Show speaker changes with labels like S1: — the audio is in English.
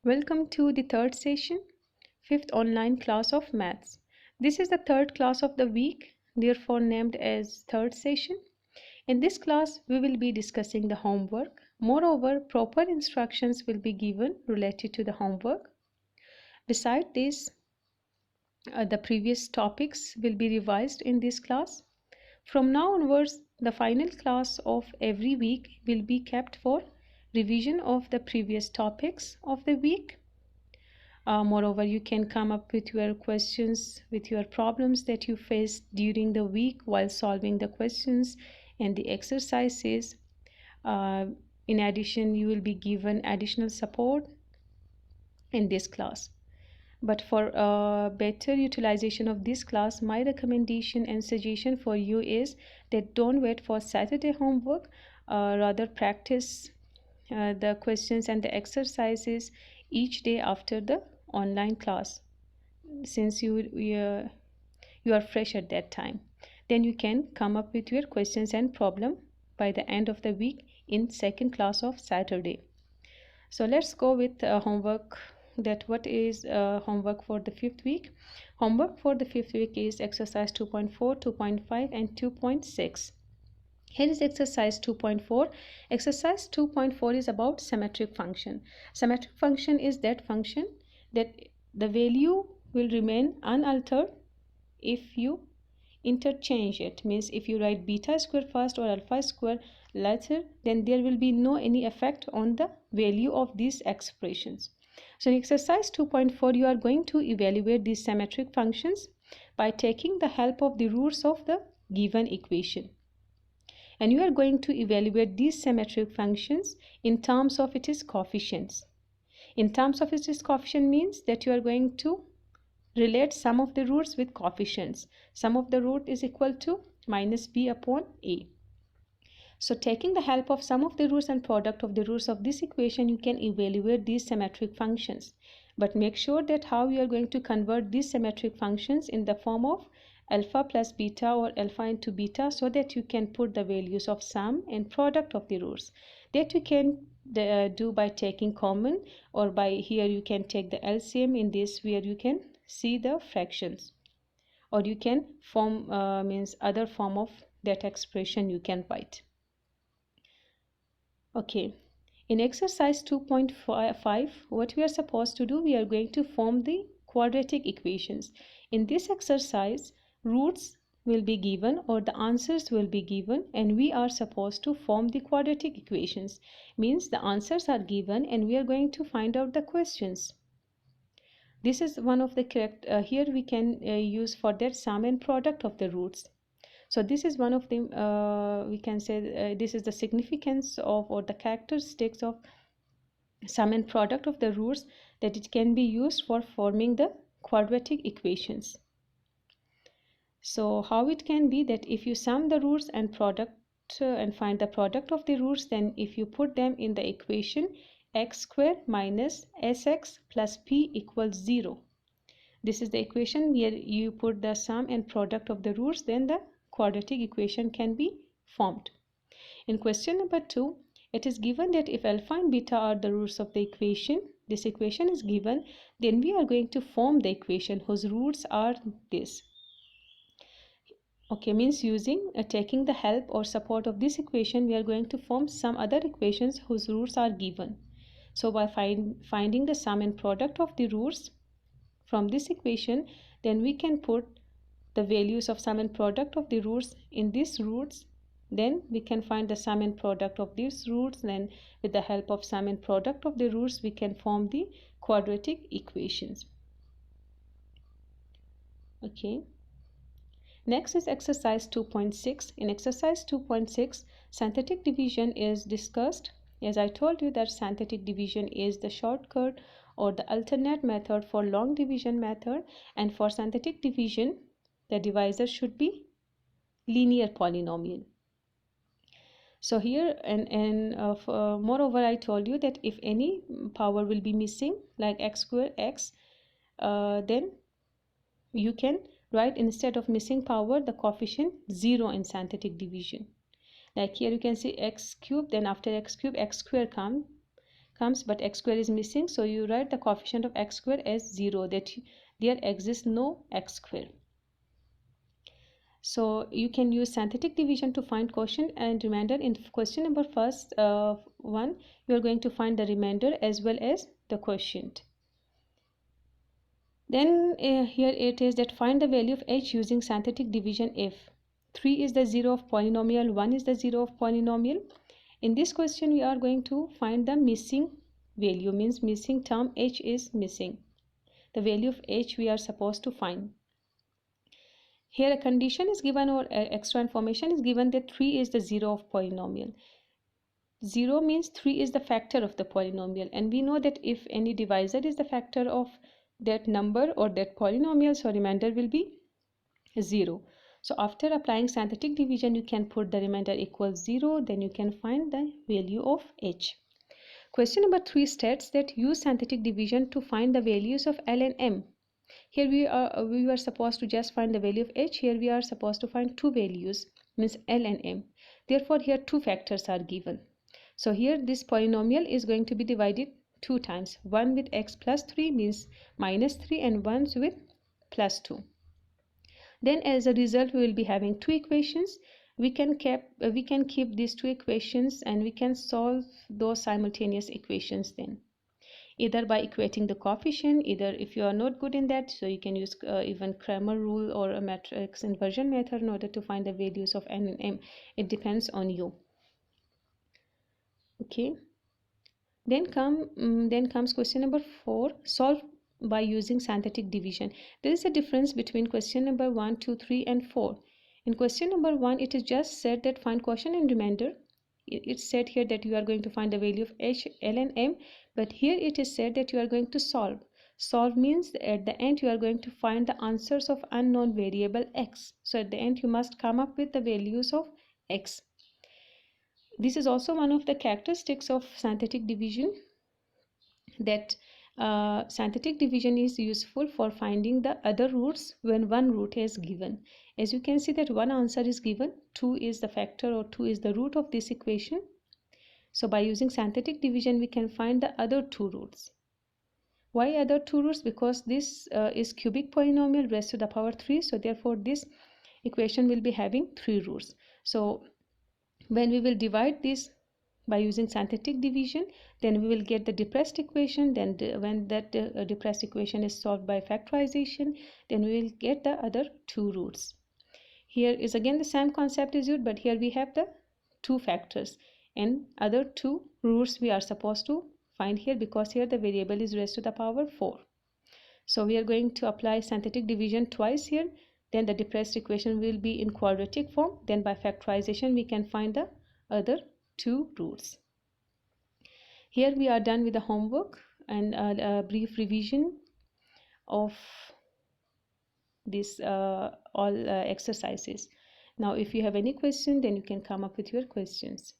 S1: Welcome to the third session, fifth online class of maths. This is the third class of the week, therefore named as third session. In this class, we will be discussing the homework. Moreover, proper instructions will be given related to the homework. Besides this, the previous topics will be revised in this class. From now onwards, the final class of every week will be kept for revision of the previous topics of the week. Moreover, you can come up with your questions, with your problems that you faced during the week while solving the questions and the exercises. In addition, you will be given additional support in this class. But for better utilization of this class, my recommendation and suggestion for you is that don't wait for Saturday homework, rather practice the questions and the exercises each day after the online class, since you are fresh at that time. Then you can come up with your questions and problem by the end of the week in second class of Saturday. So let's go with homework. That what is homework for the fifth week? Homework for the fifth week is exercise 2.4, 2.5 and 2.6. Here is exercise 2.4. Exercise 2.4 is about symmetric function. Symmetric function is that function that the value will remain unaltered if you interchange it. Means if you write beta square first or alpha square later, then there will be no any effect on the value of these expressions. So in exercise 2.4, you are going to evaluate these symmetric functions by taking the help of the roots of the given equation. And you are going to evaluate these symmetric functions in terms of its coefficients. In terms of its coefficient means that you are going to relate sum of the roots with coefficients. Sum of the root is equal to minus b upon a. So taking the help of sum of the roots and product of the roots of this equation, you can evaluate these symmetric functions. But make sure that how you are going to convert these symmetric functions in the form of alpha plus beta or alpha into beta, so that you can put the values of sum and product of the roots. That you can do by taking common, or by here you can take the LCM in this, where you can see the fractions, or you can form means other form of that expression you can write. Okay, in exercise 2.5, what we are supposed to do, we are going to form the quadratic equations. In this exercise, roots will be given or the answers will be given, and we are supposed to form the quadratic equations. Means the answers are given and we are going to find out the questions. This is one of the correct, here we can use for that sum and product of the roots. So this is one of the we can say this is the significance of, or the characteristics of sum and product of the roots, that it can be used for forming the quadratic equations. So how it can be that if you sum the roots and product and find the product of the roots, then if you put them in the equation, x square minus sx plus p equals 0. This is the equation where you put the sum and product of the roots, then the quadratic equation can be formed. In question number 2, it is given that if alpha and beta are the roots of the equation, this equation is given, then we are going to form the equation whose roots are this. Okay, means using taking the help or support of this equation, we are going to form some other equations whose roots are given. So by finding the sum and product of the roots from this equation, then we can put the values of sum and product of the roots in these roots. Then we can find the sum and product of these roots. Then with the help of sum and product of the roots, we can form the quadratic equations. Okay. Next is exercise 2.6. In exercise 2.6, synthetic division is discussed. As I told you that synthetic division is the shortcut or the alternate method for long division method, and for synthetic division the divisor should be linear polynomial. So here and moreover, I told you that if any power will be missing, like x square x, then you can write instead of missing power the coefficient 0 in synthetic division. Like here you can see x cube, then after x cube x square comes, but x square is missing, so you write the coefficient of x square as 0, that there exists no x square. So you can use synthetic division to find quotient and remainder. In question number first one, you are going to find the remainder as well as the quotient. Then here it is that find the value of h using synthetic division if 3 is the 0 of polynomial, 1 is the 0 of polynomial. In this question we are going to find the missing value, means missing term, h is missing. The value of h we are supposed to find. Here a condition is given, or extra information is given, that 3 is the 0 of polynomial. 0 means 3 is the factor of the polynomial, and we know that if any divisor is the factor of that number or that polynomial, so remainder will be 0. So after applying synthetic division, you can put the remainder equals 0, then you can find the value of h. Question number 3 states that use synthetic division to find the values of L and M. Here we are supposed to just find the value of h. Here we are supposed to find two values, means L and M. Therefore here two factors are given. So here this polynomial is going to be divided two times. One with x plus 3 means minus 3, and one with plus 2. Then as a result we will be having two equations. We can keep these two equations and we can solve those simultaneous equations then, either by equating the coefficient, either if you are not good in that, so you can use even Cramer rule or a matrix inversion method in order to find the values of n and m. It depends on you. Okay, then comes question number 4, solve by using synthetic division. There is a difference between question number 1, 2, 3 and 4. In question number 1 it is just said that find quotient and remainder. It's said here that you are going to find the value of h, l and m, but here it is said that you are going to solve. Solve means at the end you are going to find the answers of unknown variable x. So at the end you must come up with the values of x. This is also one of the characteristics of synthetic division, that synthetic division is useful for finding the other roots when one root is given. As you can see that one answer is given, 2 is the factor or 2 is the root of this equation. So by using synthetic division we can find the other two roots. Why other two roots? Because this is cubic polynomial raised to the power 3, so therefore this equation will be having 3 roots. So when we will divide this by using synthetic division, then we will get the depressed equation. Then when that depressed equation is solved by factorization, then we will get the other two roots. Here is again the same concept is used, but here we have the two factors and other two roots we are supposed to find here, because here the variable is raised to the power 4. So we are going to apply synthetic division twice here. Then the depressed equation will be in quadratic form. Then by factorization we can find the other two roots. Here we are done with the homework and a brief revision of this all exercises. Now if you have any question, then you can come up with your questions.